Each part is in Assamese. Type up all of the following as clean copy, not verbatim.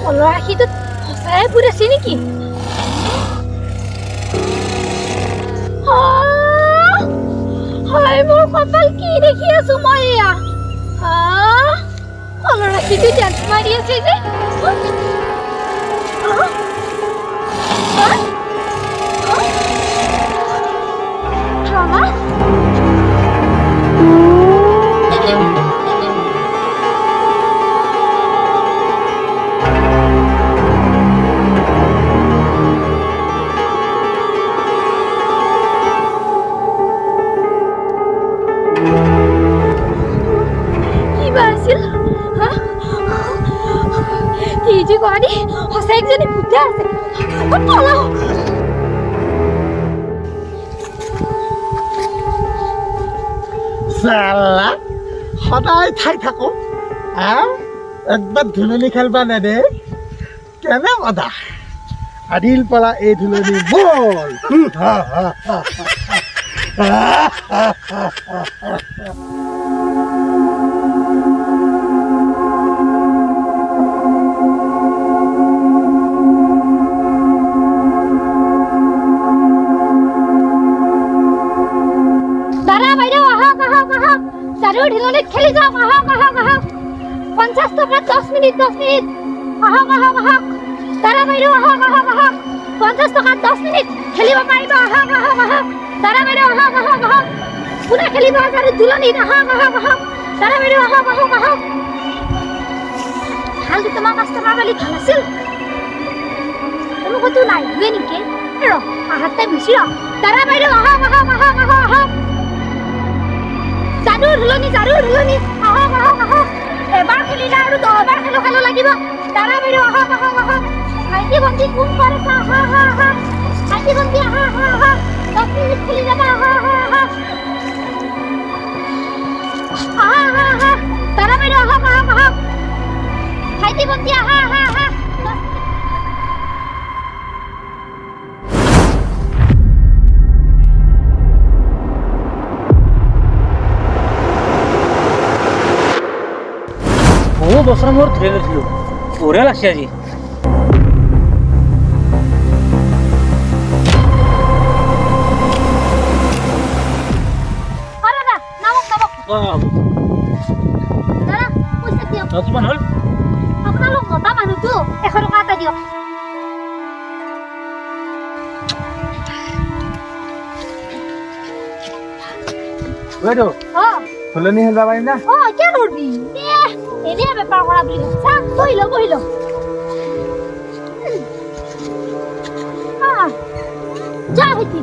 কলৰাশিটোত সঁচাই ভূত আছে নেকি? হয় মোৰ কপাল কি দেখি আছো মই এয়া কলৰাশিটো ডান্স মাৰি আছে যে drama Gadi, saya jadi budak. Apa lah? Salah, hodai thai thako. Ekbar dhuloni khelba nede. Kena ada? Adil pala e dhuloni bol. ঢিলনিত খেলি যাওক আহক 50 টকা 10 মিনিট আহক তাৰা বাইদেউ আহক 50 টকা 10 মিনিট খেলিব পাৰিব আহক তাৰা বাইদেউ আহক পুৰা খেলিব আৰু ঢিলনিত আহক তাৰা বাইদেউ আহক ভাল তোমাৰ কাষ্টমাৰ বালি ভাল আছিল তোমাকতো নাই দুৱে নেকি ৰ আহাতে বেছি ৰ তাৰা বাইদেউ আহক জাদু ঢুলনি আহক এবাৰ খেলিলে আৰু 10 বাৰ খেলো লাগিব তাৰা বাইদেউ আহক ভাইটি ভণ্টি কোন কৰে আহক ভাইটি ভণ্টি আহক 10 মিনিট খেলি যাবা আহক তাৰা বাইদেউ আহক ভাইটি ভণ্টি আহক বছৰ মোৰ ধৰি লৈছিলোঁ বঢ়িয়া লাগছে আজি কিমান হ'ল আপোনালোক মতা মানুহটো 100 টকা এটা দিয়ক বাইদেউ ফুলনি হেলবা পাৰিম না কিয় নৰবি এনে বেপাৰ কৰা বুলি চা বহিল যা হেতি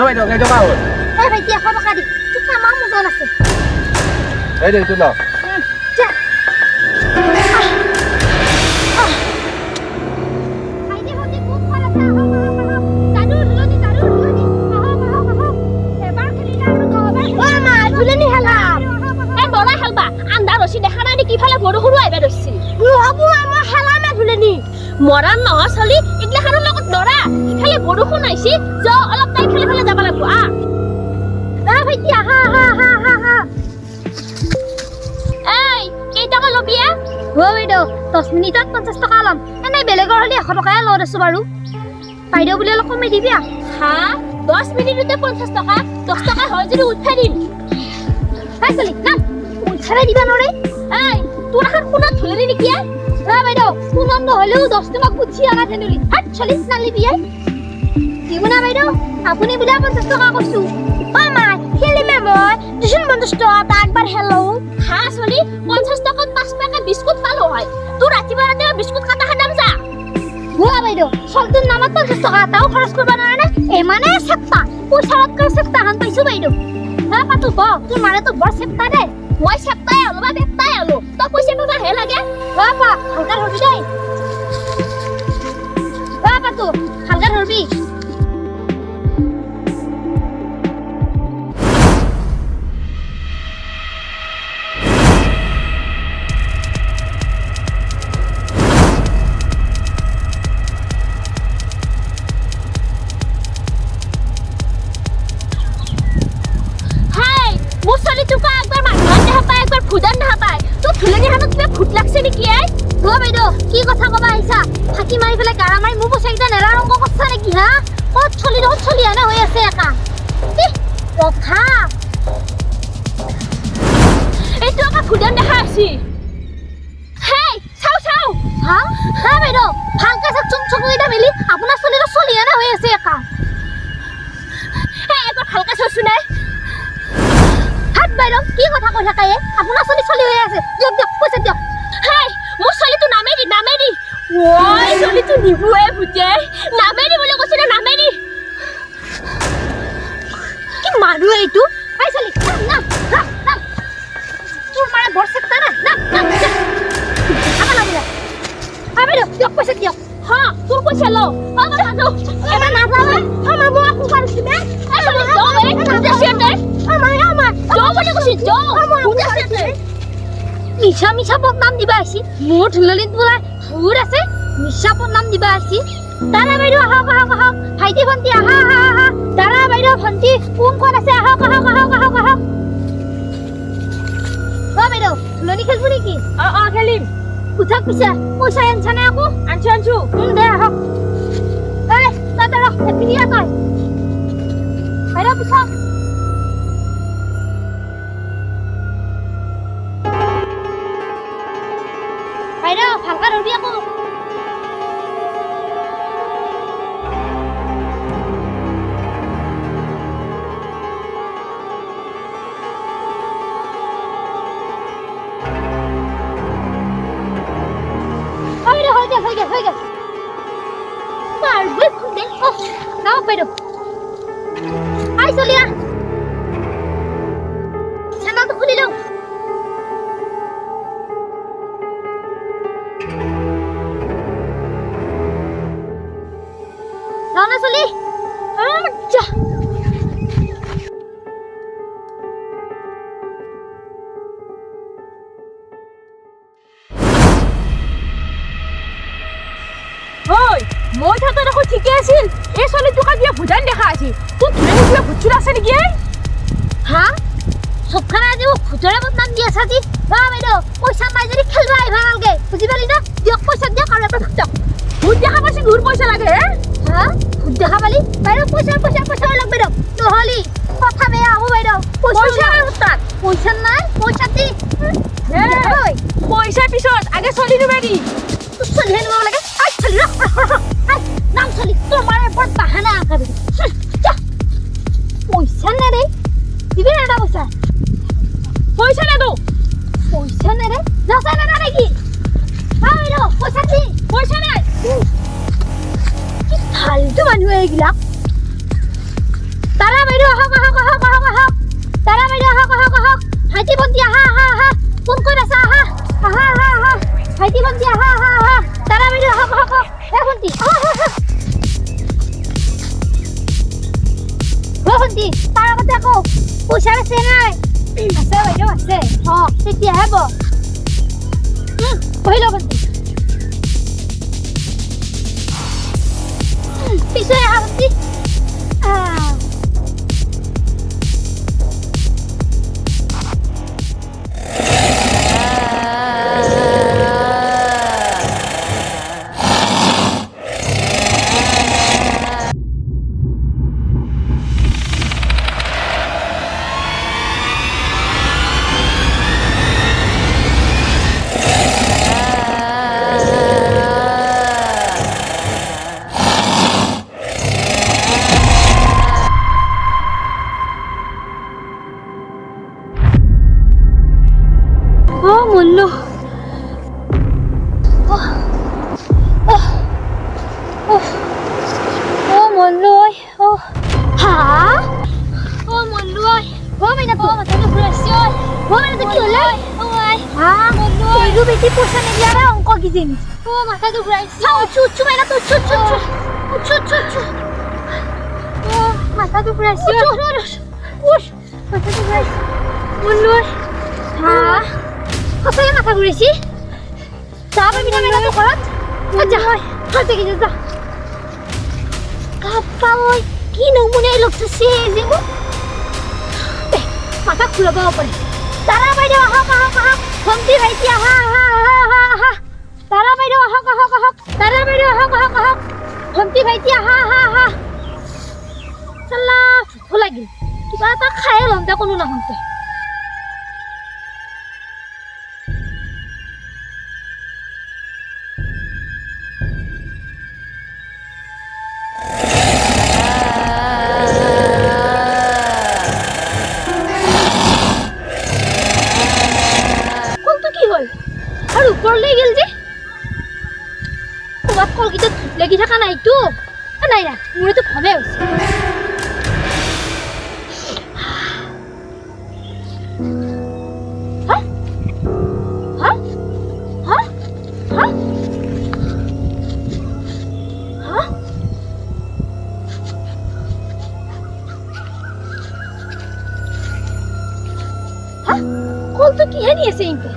বাইদেউ কেই টকা হ'ল ভাইটি 100 টকা দি তোক আমাৰ মুজন আছে বাইদেউ এইটো লওক ভাইটি ভণ্টি খুব ভাল আছে জাদু ঢুলনি এবাৰ খেলিলে আৰু 10 বাৰ মা ঢুলনি খেলাম দৰা খেলবা আন্ধাৰ ৰচি দেখা নাই কি ফালে বৰষুণ আহিবা ৰচি হবু আমাৰ খেলামে ঢুলনি মৰাণ নহয় চলি ইগলাখানৰ লগত দৰা ইফালে বৰষুণ আহিছে য অলপ টাইম খেলি ফেলে যাব লাগিব ভাইটি আহা এই কেইটকা লবিয়া বাইদেউ 10 মিনিটত 50 টকা ল'ম এনেই বেলেগৰ হ'লে 100 টকাই লৈ আছো বাৰু বাইদেউ বুলি অলপ কমাই দিবি 10 মিনিটতে 50 টকা 10 টকা হয় যদি উঠাই দিম চলি না উঠাই দিবা নৰে এই তোৰ এখন কোনত ধুলনি নেকি বাইদেউ কোনত নহ'লেও 10 টকা পুছি আনা থেনুলি হাত চলি নালিবি দিমনা বাইদেউ আপুনি বুলা 50 টকা কৈছো মা খেলিমে মই 250 টকা একবাৰ হেল্লো চলি 50 টকাত 5 পেকেট বিস্কুট পালো হয় তোৰ ৰাতিপুৱা বিস্কুট কাটা খাদাম যা বাইদেউ চলটোৰ নামত 50 টকা এটাও খৰচ কৰিব নোৱাৰে মানে চেপ্তা পইচাতকৈ চেপ্তা হান পাইছো বাইদেউ পাতো তোৰ মানে তো বৰ চেপ্তা দে মই চেপ্তাই হলো বা বেপ্তাই হলো তই পইচা পাবা হে লাগে হালকা ধৰবি দেই পাতো হালকা ধৰবি ভুদান দেখা পায় তোৰ ফুলনি হাতত কিবা ভূত লাগছে নেকি বাইদেউ কি কথা কবা আহিছা ফাঁকি মাৰি পেলাই গাৰা মাৰি মোৰ পইচাকেইটা নেৰা ৰংগ কৰছা নেকি হা ক'ত চলি আনে হৈ আছে একা কথা এইটো একা ভুদান দেখা আছি হেই চাও হা বাইদেউ ভালকে চাওকচোন চকুকেইটা মেলি আপোনাৰ চলি আনে হৈ আছে একা এবাৰ ভালকে চাওকচোন হাত বাইদেউ কি কথা কৈ থাকে আপোনাৰ চলি হৈ আছে দিয়ক পইচা দিয়ক হেই মোৰ চলিটো নামেৰি ওই চলিটো নিবুৱে ভুতে নামেৰি বুলি কৈছে না নামেৰি কি মানুহ এইটো আই চলি নাম তোৰ মাৰে বৰ চেকটা না নাম আমাৰ নামিলে বাইদেউ দিয়ক পইচা দিয়ক হা তোৰ পইচা ল এবাৰ নাযাওঁ আমাৰ বৌ আকৌ পাৰিছে নে মিছা বদনাম দিবা আহিছি মোৰ ধুললিত বোলে ভূত আছে মিছা বদনাম দিবা আহিছি দাদা বাইদেউ আহক ভাইটি ভণ্টি আহা দাদা বাইদেউ ভণ্টি কোন ক'ত আছে আহক বাইদেউ ধুলনি খেলবো নেকি খেলিম উঠক পিছে পইচা আনছা নে আকৌ আনছো দে আহক তই ৰখ এপিনি তই বাইদেউ পিছক বাইদেউ ভালকে ধৰবি আকৌ হৈ গেল পারবে খুঁজে নাও বাইদেউ আই চলিয়া চ্যানেলটা খুলি দাও রানা চলি যা মই থাকতে দেখো ঠিকে আছিল এই চলি তোকা দিয়া ভুজান দেখা আছিল তোৰ ধুলে কিবা ভুচুৰ আছে নেকি হা সবখানে আজি ভুজৰে বদনাম দি আছা যি বাইদেউ পইচা নাই যদি খেলবা আহিবা নালগে বুজি পালি না দিয়ক পইচা দিয়ক আৰু এটা দিয়ক ভূত দেখা পাইছি দূৰ পইচা লাগে হা ভূত দেখা পালি বাইদেউ পইচা অলপ বাইদেউ নহলি কথা বেয়া হ'ব বাইদেউ পইচা তাত পইচা নাই পইচা দি পইচা পিছত আগে চলি দিবা দি চলি হেন লাগে আই চলি ৰখ নাম চলি তোমার বড় বাহানা আঁকাবি পয়সা না রে দিবি না পয়সা না দো পয়সা না রে যাসা না নাকি আইলো পয়সা নাই কি ফালতু মানুহ এইগিলা তারা বাইদেউ আহক তারা বাইদেউ আহক ভাইটি ভণ্টি আহা কোন ক'ত আছা আহা ভাইটি ভণ্টি আহা তারা বাইদেউ আহক ভণ্টি ভণ্টি তাৰ আগতে আকৌ পইচা আছে নাই আছে বাইদেউ আছে তেতিয়াহে বহি লওক ভণ্টি পিছৰে আহা ভণ্টি মল্লু মল্লু হা মল্লু মাইনা মাথাটো ঘূৰাইছে মাইনা কি হলে হা মল্লু এইটো বেছি পইচা নিদিয়াৰে অংক কিজিন মাথাটো ঘূৰাইছে উঠু মাইনা তো উঠু মাথাটো ঘূৰাইছে মাথাটো ঘূৰাইছে মল্লু হা সঁচাই মাথা ঘূৰিছি যাব পাৰিবি না মেলাটো ঘৰত যা ভালতে কি যা কাপা ঐ কি নমুনে লোকটো চেজে মোক মাথা ঘূৰাব পাৰে তাৰা বাইদেউ আহক আহক আহক ভণ্টি ভাইটি আহা আহা আহা আহা আহা তাৰা বাইদেউ আহক আহক আহক তাৰা বাইদেউ আহক আহক আহক ভণ্টি ভাইটি আহা আহা আহা চাল্লা ভোক লাগিল কিবা এটা খায়ে ল'ম দে কোনো নহওঁতে আৰু ওপৰলৈ গেল যে ক'ৰবাত কলকেইটাত ধূপ লাগি থকা নাইতো নাই না মোৰতো ভাৱে হৈছে কলটো কিহে নি আছে ইনকে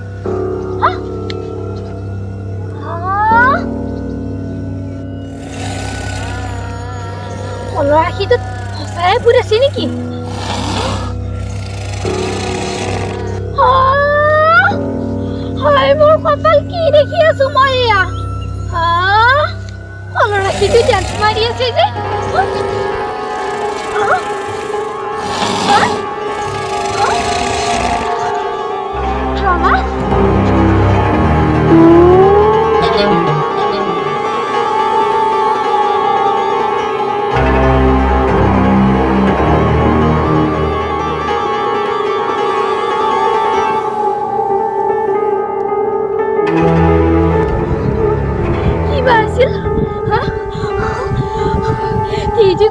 কলৰ আশীটোত সঁচাই ভূত আছে নেকি হয় মোৰ কপাল কি দেখি আছো মই এয়া কলৰ আশীটো ডান্স মাৰি আছে যে ড্ৰামা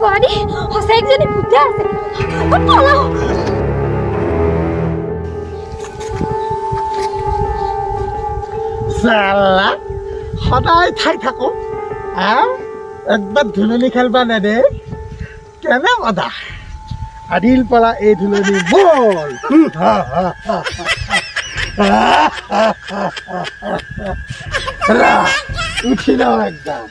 Gori, Jose একজনী ভূতে আছে পলাও সালা সদায় ঠাই থাকো একবার ধুলনি খেলবা নেদে কেনে মজা আদিল পৰা এই ধুলনি বল উঠিল একদম